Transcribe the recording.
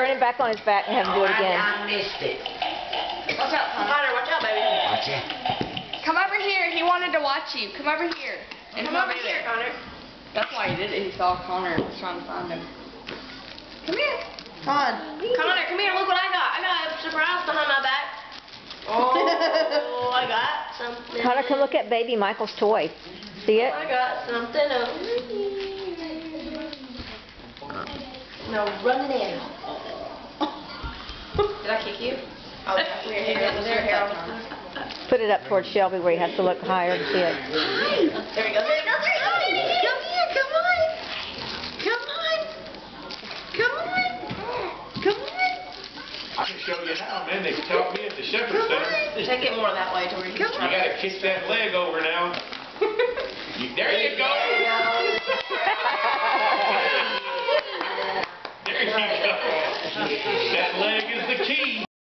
turn him back on his back and have him do it again. I missed it. Watch out, Connor. Watch out, baby. Watch it. Come over here. He wanted to watch you. Come over here. And come over here, Connor. That's why he did it. He saw Connor and was trying to find him. Come here. Come on. Connor, come here. Look what I got. I got a surprise behind my back. Oh, I got something. Connor, come look at baby Michael's toy. See it? I got something over here. No, run it in. Did I kick you? Oh, that's your hair. Was your hair on? Put it up towards Shelby where he has to look higher to see it. There we go. There we go. Come here. Come on. Come on. Come on. Come on. I can show you how, man. They taught me at the Shepherd Center. Take it more that way to where you can You gotta kick that leg over now. There you go. There you go. That leg is the key.